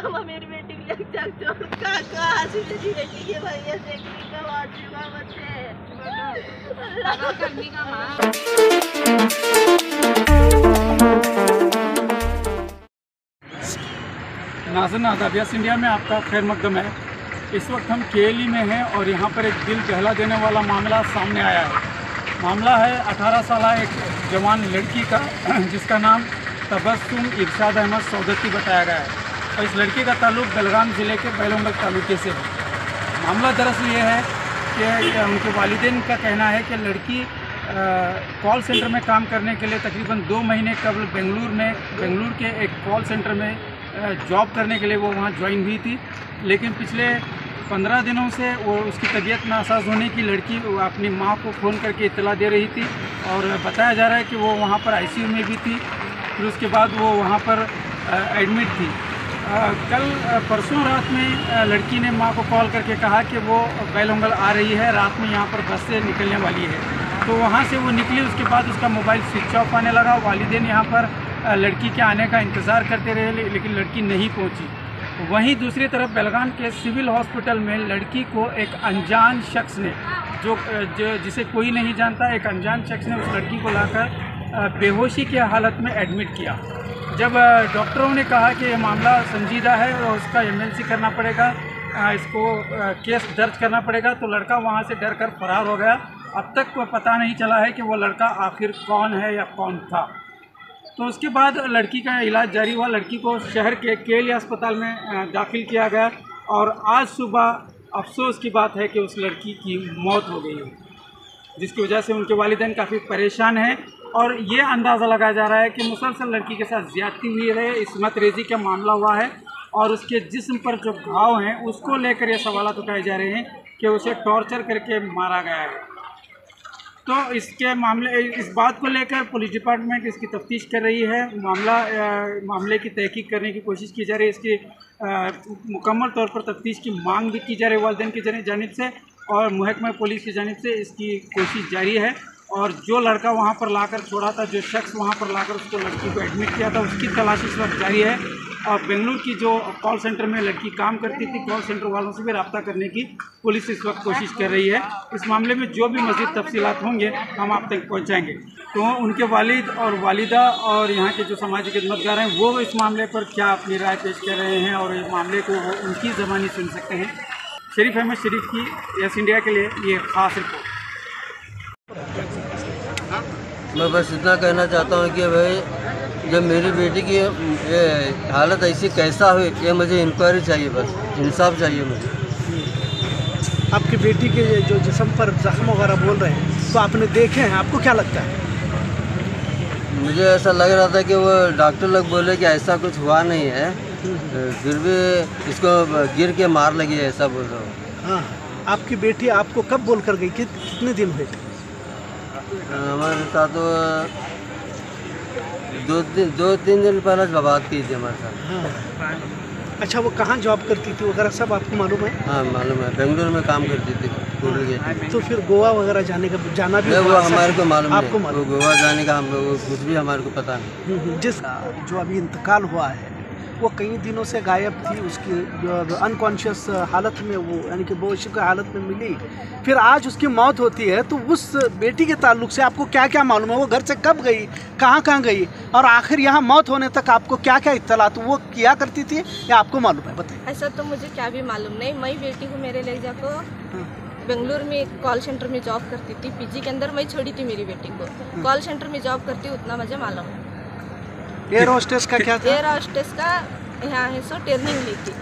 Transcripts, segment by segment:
मामा मेरी बेटी भी एक जग छोड़ कहाँ से मेरी बेटी के भैया देखने का वाजुगा बच्चे करने का माँ। नाज़रीन आदाबियास इंडिया में आपका खैर मकदम है। इस वक्त हम केली में हैं और यहाँ पर एक दिल दहला देने वाला मामला सामने आया है। मामला है 18 साल एक जवान लड़की का जिसका नाम तबस्सुम इरशाद अहमद सौदती बताया गया है और इस लड़की का ताल्लुक बेलगाम ज़िले के बैलोंगल तालुके से है। मामला दरअसल ये है कि उनके वालिदैन का कहना है कि लड़की कॉल सेंटर में काम करने के लिए तकरीबन 2 महीने कबल बेंगलुरु के एक कॉल सेंटर में जॉब करने के लिए वो वहाँ ज्वाइन हुई थी, लेकिन पिछले 15 दिनों से वो उसकी तबीयत नासाज होने की लड़की अपनी माँ को फ़ोन करके इत्तला दे रही थी और बताया जा रहा है कि वो वहाँ पर आईसीयू में भी थी। फिर उसके बाद वो वहाँ पर एडमिट थी। कल परसों रात में लड़की ने माँ को कॉल करके कहा कि वो बैलोंगल आ रही है, रात में यहाँ पर बस से निकलने वाली है। तो वहाँ से वो निकली, उसके बाद उसका मोबाइल स्विच ऑफ आने लगा। वालिदैन यहाँ पर लड़की के आने का इंतज़ार करते रहे लेकिन लड़की नहीं पहुँची। वहीं दूसरी तरफ बेलगाम के सिविल हॉस्पिटल में लड़की को एक अनजान शख्स ने जो जिसे कोई नहीं जानता, एक अनजान शख्स ने उस लड़की को लाकर बेहोशी की हालत में एडमिट किया। जब डॉक्टरों ने कहा कि ये मामला संजीदा है और उसका एमएलसी करना पड़ेगा, इसको केस दर्ज करना पड़ेगा, तो लड़का वहाँ से डर कर फरार हो गया। अब तक पता नहीं चला है कि वो लड़का आखिर कौन है या कौन था। तो उसके बाद लड़की का इलाज जारी हुआ। लड़की को शहर के केली अस्पताल में दाखिल किया गया और आज सुबह अफसोस की बात है कि उस लड़की की मौत हो गई है, जिसकी वजह से उनके वालिदैन काफ़ी परेशान हैं और ये अंदाज़ा लगाया जा रहा है कि मुसलसल लड़की के साथ ज़्यादती हुई है, इस्मत रेज़ी का मामला हुआ है और उसके जिस्म पर जो घाव हैं उसको लेकर ये सवाल उठाए जा रहे हैं कि उसे टॉर्चर करके मारा गया है। तो इसके इस बात को लेकर पुलिस डिपार्टमेंट इसकी तफ्तीश कर रही है। मामले की तहकीक करने की कोशिश की जा रही है। इसकी मुकम्मल तौर पर तफ्तीश की मांग भी की जा रही है वालिदैन की जानिब से और महकमा पुलिस की जानिब से इसकी कोशिश जारी है। और जो लड़का वहाँ पर लाकर छोड़ा था, जो शख्स वहाँ पर लाकर उसको लड़की को एडमिट किया था, उसकी तलाश इस वक्त जारी है। और बेंगलुरु की जो कॉल सेंटर में लड़की काम करती थी, कॉल सेंटर वालों से भी रब्ता करने की पुलिस इस वक्त कोशिश कर रही है। इस मामले में जो भी मज़ीद तफसीलात होंगे हम आप तक पहुँचाएँगे। तो उनके वालिद और वालिदा और यहाँ के जो समाजी खिदमतगार हैं वो इस मामले पर क्या अपनी राय पेश कर रहे हैं और इस मामले को वो उनकी ज़बानी सुन सकते हैं। शरीफ अहमद शरीफ की यस इंडिया के लिए ये ख़ास रिपोर्ट। मैं बस इतना कहना चाहता हूँ कि भाई जब मेरी बेटी की ये हालत ऐसी कैसा हुई, ये मुझे इंक्वायरी चाहिए, बस इंसाफ चाहिए मुझे। आपकी बेटी के जो जिस्म पर जख्म वगैरह बोल रहे हैं तो आपने देखे हैं, आपको क्या लगता है? मुझे ऐसा लग रहा था कि वो डॉक्टर लोग बोले कि ऐसा कुछ हुआ नहीं है, फिर भी इसको गिर के मार लगी है, ऐसा बोल रहा हूँ। हाँ, आपकी बेटी आपको कब बोल कर गई? कितने दिन हुए? हमारे साथ वो 2-3 दिन पहले बात की थी हमारे साथ। हाँ। अच्छा, वो कहाँ जॉब करती थी वगैरह सब आपको मालूम है? हाँ मालूम है, बेंगलुरु में काम करती थी। तो फिर गोवा वगैरह जाना भी वो हमारे को मालूम आपको है, वो गोवा जाने का हम कुछ भी हमारे को पता नहीं। जिस जो अभी इंतकाल हुआ है वो कई दिनों से गायब थी, उसकी अनकॉन्शियस हालत में वो यानी कि बेहोशी की हालत में मिली, फिर आज उसकी मौत होती है। तो उस बेटी के ताल्लुक से आपको क्या क्या मालूम है? वो घर से कब गई, कहाँ गई और आखिर यहाँ मौत होने तक आपको क्या क्या इत्तलात वो किया करती थी या आपको मालूम है? बताइए। ऐसा तो मुझे क्या भी मालूम नहीं। मैं बेटी को मेरे ले जाकर बेंगलुरु में कॉल सेंटर में जॉब करती थी, पीजी के अंदर मैं छोड़ी थी मेरी बेटी को। कॉल सेंटर में जॉब करती, उतना मुझे मालूम है। एयर होस्टेस का क्या था? एयर होस्टेस का यहाँ है सो ट्रेनिंग ली थी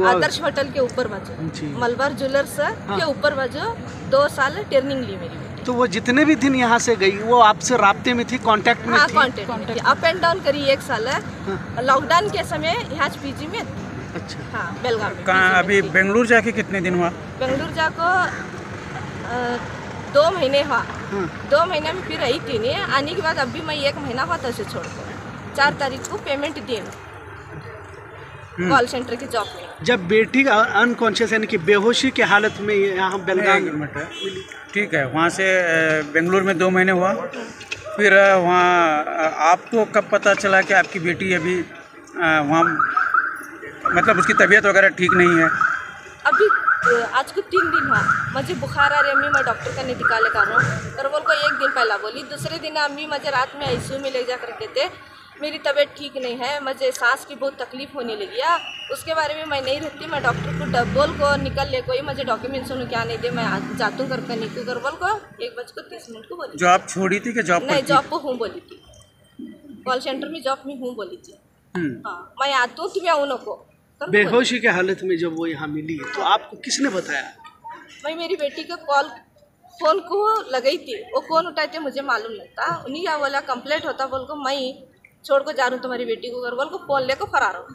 आदर्श होटल के ऊपर बाजू, मलबार ज्वेलर्स के ऊपर बाजू 2 साल ट्रेनिंग ली मेरी बेटी। तो वो जितने भी दिन यहाँ से गई वो आपसे राब्ते में थी, कांटेक्ट में हाँ, थी? कांटेक्ट अप एंड डाउन करी 1 साल। लॉकडाउन के समय यहाँ पीजी में। अच्छा। हाँ, बेलगाम में। कहाँ अभी बेंगलुरु जाके कितने दिन हुआ? बेंगलुरु जाको 2 महीने हुआ। 2 महीने में फिर रही थी नहीं, आने के बाद अभी मैं 1 महीना हुआ तब से छोड़कर 4 तारीख को पेमेंट दिए कॉल सेंटर की जॉब में। जब बेटी अनकॉन्शियस यानी कि बेहोशी की हालत में यहाँ बेलगाम, ठीक है, वहाँ से बेंगलुरु में 2 महीने हुआ, फिर वहाँ आपको कब पता चला कि आपकी बेटी अभी वहाँ मतलब उसकी तबीयत वगैरह ठीक नहीं है? अभी आज को 3 दिन हुआ, मुझे बुखार आ रही अम्मी, मैं डॉक्टर का नहीं दिखा ले कर रहा हूँ। पर बोल को 1 दिन पहला बोली, दूसरे दिन अम्मी मुझे रात में आईसीयू में ले जा करके थे, मेरी तबीयत ठीक नहीं है, मुझे सांस की बहुत तकलीफ होने लगी है। उसके बारे में मैं नहीं रहती, मैं डॉक्टर को बोल को निकल ले, कोई मुझे डॉक्यूमेंट्स क्या नहीं दे, मैं जाता हूँ करके निकू कर बोल को 1:30 को बोली। जो आप छोड़ी थी कि जॉब नहीं, जॉब को हूँ बोली थी, कॉल सेंटर में जॉब में हूँ बोली थी। हाँ, मैं आता हूँ तुम्हें आऊँ को। बेहोशी के हालत में जब वो यहाँ मिली तो आपको किसने बताया? मैं मेरी बेटी का कॉल फ़ोन को लगाई थी, वो कौन उठाए थे मुझे मालूम नहीं था। उन्हीं क्या बोला कंप्लेंट होता बोल को मैं छोड़ को जा रहा हूँ तुम्हारी बेटी को, कर बोल को फ़ोन लेकर फरार हूँ।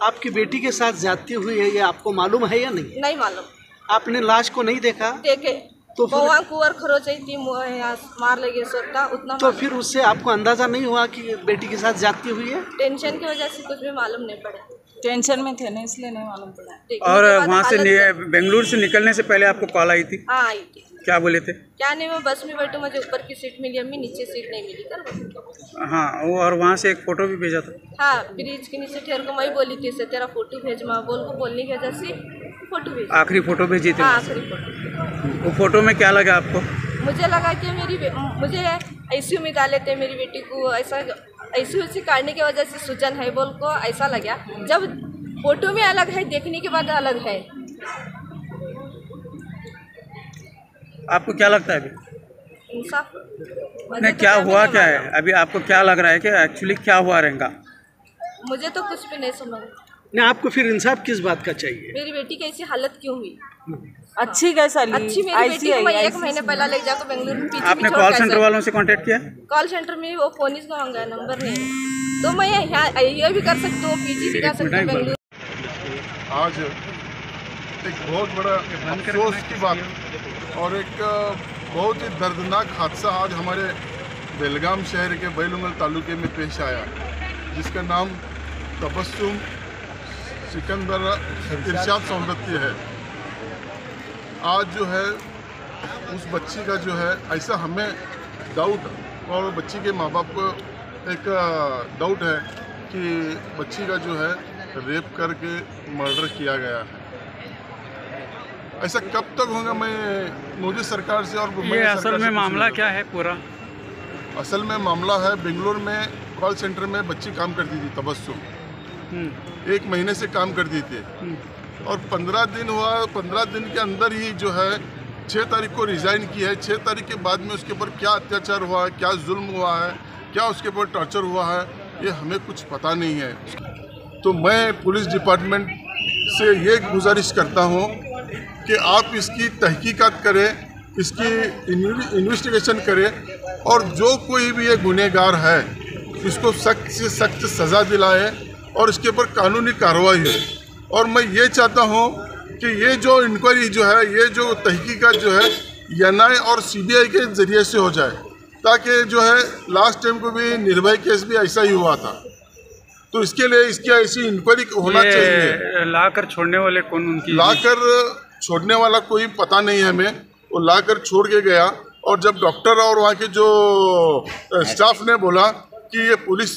आपकी बेटी के साथ ज्यादती हुई है ये आपको मालूम है या नहीं? नहीं मालूम। आपने लाश को नहीं देखा? देखे तो बउआ कुंवर खरोच थी, मार लगे सोता उतना। तो फिर उससे आपको अंदाजा नहीं हुआ कि बेटी के साथ ज्यादती हुई है? टेंशन की वजह से कुछ भी मालूम नहीं पड़ा, टेंशन में थे ना इसलिए नहीं मालूम पड़ा। और वहाँ से बेंगलुरु से निकलने से पहले आपको कॉल आई थी? हाँ आई थी। क्या बोले थे? क्या नहीं, मैं बस में बैठूँ, मुझे ऊपर की सीट मिली अम्मी, नीचे सीट नहीं मिली कर। हाँ, वो और वहाँ से एक फ़ोटो भी भेजा था। हाँ, ब्रिज के नीचे ठहर को मैं बोली थी से तेरा फोटो भेज, माँ बोल को बोलने की वजह से फोटो भेज। आखिरी फ़ोटो भेजी थी? हाँ, आखिरी फोटो। वो फोटो में क्या लगा आपको? मुझे लगा कि मुझे आईसीयू में डाले थे, मेरी बेटी को ऐसा आईसीयू से काटने की वजह से सूजन है बोल को ऐसा लगा। जब फोटो में अलग है, देखने के बाद अलग है। आपको क्या लगता है अभी? इंसाफ नहीं, क्या हुआ क्या है अभी? आपको क्या लग रहा है कि एक्चुअली क्या हुआ रहेगा? मुझे तो कुछ भी नहीं समझ। नहीं, आपको फिर इंसाफ किस बात का चाहिए? मेरी बेटी की ऐसी हालत क्यों हुई? अच्छी कैसा ली? अच्छी मेरी बेटी को मैं 1 महीने पहले ले जाकर बेंगलुरु में पीछे आपने कॉल सेंटर वालों से कांटेक्ट किया? कॉल सेंटर में वो फोन ही मांगा, नंबर नहीं है। तो मैं यहाँ ये भी कर सकती हूँ, पीजी भी कर सकती हूँ बेंगलुरु। आज एक बहुत बड़ा अफसोस की बात और एक बहुत ही दर्दनाक हादसा आज हमारे बेलगाम शहर के बैलुंगल तालुके में पेश आया, जिसका नाम तबस्सुम सिकंदर इरशाद सोहबती है। आज जो है उस बच्ची का जो है ऐसा हमें डाउट, और बच्ची के माँ बाप को एक डाउट है कि बच्ची का जो है रेप करके मर्डर किया गया है। ऐसा कब तक होगा? मैं मोदी सरकार से और ये असल में मामला क्या है पूरा? असल में मामला है बेंगलुरु में कॉल सेंटर में बच्ची काम करती थी तबस्सुम, 1 महीने से काम करती थी और 15 दिन हुआ। 15 दिन के अंदर ही जो है 6 तारीख को रिज़ाइन की है। 6 तारीख के बाद में उसके ऊपर क्या अत्याचार हुआ है, क्या जुल्म हुआ है, क्या उसके ऊपर टॉर्चर हुआ है, ये हमें कुछ पता नहीं है। तो मैं पुलिस डिपार्टमेंट से ये गुजारिश करता हूँ कि आप इसकी तहकीकात करें, इसकी इन्वेस्टिगेशन करें और जो कोई भी ये गुनहगार है इसको सख्त से सख्त सज़ा दिलाए और इसके ऊपर कानूनी कार्रवाई है। और मैं ये चाहता हूँ कि ये जो इंक्वायरी जो है, ये जो तहकीकात जो है एनआई और सीबीआई के ज़रिए से हो जाए, ताकि जो है लास्ट टाइम को भी निर्भया केस भी ऐसा ही हुआ था। तो इसके लिए इसकी ऐसी इंक्वायरी होना चाहिए। लाकर छोड़ने वाले कौन? उनकी लाकर छोड़ने वाला कोई पता नहीं है हमें, वो लाकर छोड़ के गया। और जब डॉक्टर और वहाँ के जो स्टाफ ने बोला कि ये पुलिस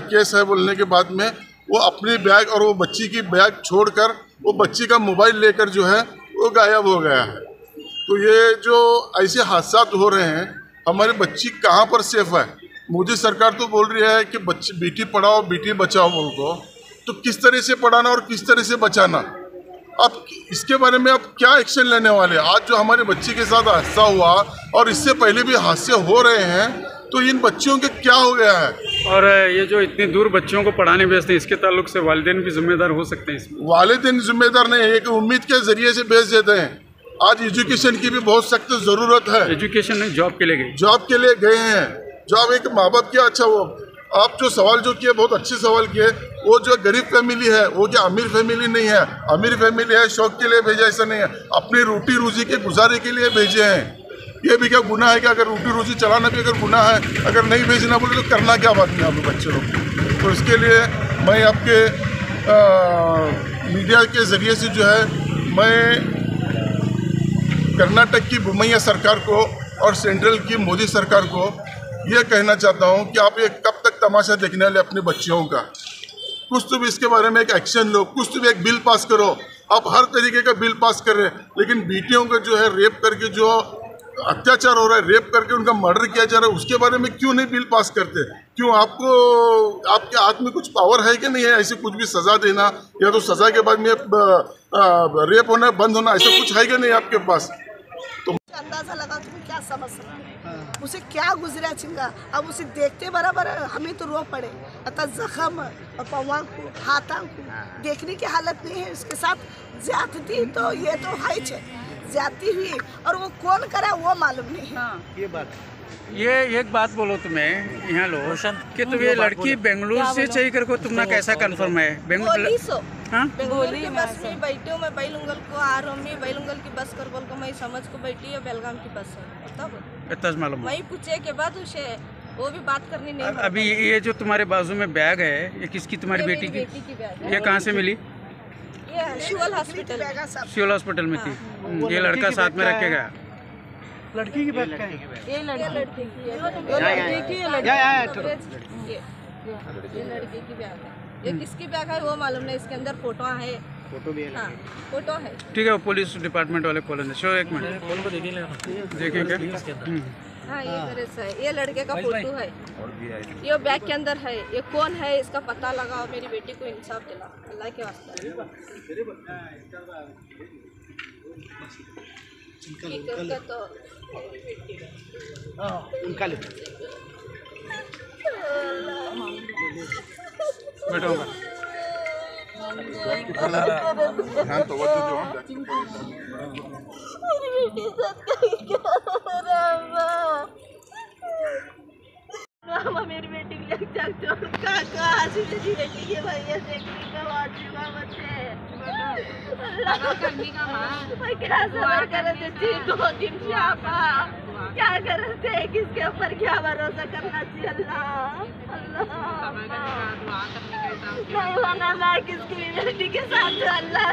केस है बोलने के बाद में वो अपनी बैग और वो बच्ची की बैग छोड़कर वो बच्ची का मोबाइल लेकर जो है वो गायब हो गया है। तो ये जो ऐसे हादसा हो रहे हैं, हमारी बच्ची कहाँ पर सेफ है? मोदी सरकार तो बोल रही है कि बच्ची बेटी पढ़ाओ बेटी बचाओ बोल को, तो किस तरह से पढ़ाना और किस तरह से बचाना, अब इसके बारे में अब क्या एक्शन लेने वाले? आज जो हमारे बच्ची के साथ हादसा हुआ और इससे पहले भी हादसे हो रहे हैं, तो इन बच्चियों के क्या हो गया है? और ये जो इतनी दूर बच्चियों को पढ़ाने भेजते हैं, इसके ताल्लुक से वालिदैन भी जिम्मेदार हो सकते हैं इसमें? वालिदैन जिम्मेदार नहीं है, एक उम्मीद के जरिए से भेज देते हैं। आज एजुकेशन की भी बहुत सख्त ज़रूरत है। एजुकेशन नहीं, जॉब के लिए गए, जॉब के लिए गए हैं। जॉब एक माँ बाप की, अच्छा वो आप जो सवाल जो किए बहुत अच्छे सवाल किए, वो जो गरीब फैमिली है वो क्या अमीर फैमिली नहीं है? अमीर फैमिली है, शौक के लिए भेजा ऐसा नहीं है, अपनी रोटी रोजी के गुजारे के लिए भेजे हैं। ये भी क्या गुनाह है कि अगर रोटी रोजी चलाना भी अगर गुनाह है, अगर नहीं भेजना बोले तो करना क्या बात नहीं आप बच्चे लोग? तो इसके लिए मैं आपके मीडिया के ज़रिए से जो है मैं कर्नाटक की बोम्मैया सरकार को और सेंट्रल की मोदी सरकार को ये कहना चाहता हूँ कि आप ये कब तक तमाशा देखने वाले अपने बच्चियों का? कुछ तो भी इसके बारे में एक एक्शन लो, कुछ तो भी एक बिल पास करो। आप हर तरीके का बिल पास कर रहे हैं, लेकिन बेटियों का जो है रेप करके जो अत्याचार हो रहा है, रेप करके उनका मर्डर किया जा रहा है, उसके बारे में क्यों नहीं बिल पास करते? क्यों आपको आपके हाथ में कुछ पावर है कि नहीं है ऐसे कुछ भी सजा देना, या तो सजा के बाद में रेप होना बंद होना, ऐसा कुछ है कि नहीं आपके पास? अंदाजा लगा तुम्हें क्या समझ सकते, उसे क्या गुजरा चिंगा। अब उसे देखते बराबर हमें तो रो पड़े, अतः जख्म और पवा को हाथा को देखने की हालत नहीं है। उसके साथ ज्यादती तो ये तो है ज्यादती हुई, और वो कौन करा वो मालूम नहीं है। ये बात ये एक बात बोलो तुम्हें यहाँ लो कि तुम ये लड़की बेंगलुरु से चाहिए कर को तुमने कैसा कंफर्म है? बेंगलुरु हाँ बेंगलुरु की बस में बैठी हूँ मैं, बैलुंगल को आ रहा हूँ मैं, बैलुंगल की बस कर बोल को मैं समझ को बैठी है, बेलगाम की बस है तब इतना मालूम मैं पूछे के बाद उसे वो भी बात करनी नहीं। अभी ये जो तुम्हारे बाजू में बैग है ये किसकी? तुम्हारी बेटी की। बैग ये कहाँ से मिली? ये शिवल हॉस्पिटल, सिविल हॉस्पिटल में थी। ये लड़का साथ में रख के गया। लड़की की बैग का है, ये लड़की की है, ये लड़की की बैग है। ये किसकी बैग है वो मालूम नहीं, इसके अंदर फोटो है, फोटो भी है। हाँ फोटो है। ठीक है, वो पुलिस डिपार्टमेंट वाले खोलेंगे। शो एक मिनट देखेंगे। हाँ ये तरह से है, ये लड़के का फोटो है, ये बैग के अंदर है। ये कौन है इसका पता लगाओ, मेरी बेटी को इंसाफ दिलाओ अल्लाह के वास्ते। उनका ले बैठो मेरी बेटी मेरी बेटी के भैया देखने का वाजिबा मुझे करने का मैं क्या सबर करते थी 2 दिन से आपा क्या करते हैं, किसके ऊपर क्या भरोसा करना चाहिए? अल्लाह नहीं माना मैं किसकी बेटी के साथ अल्लाह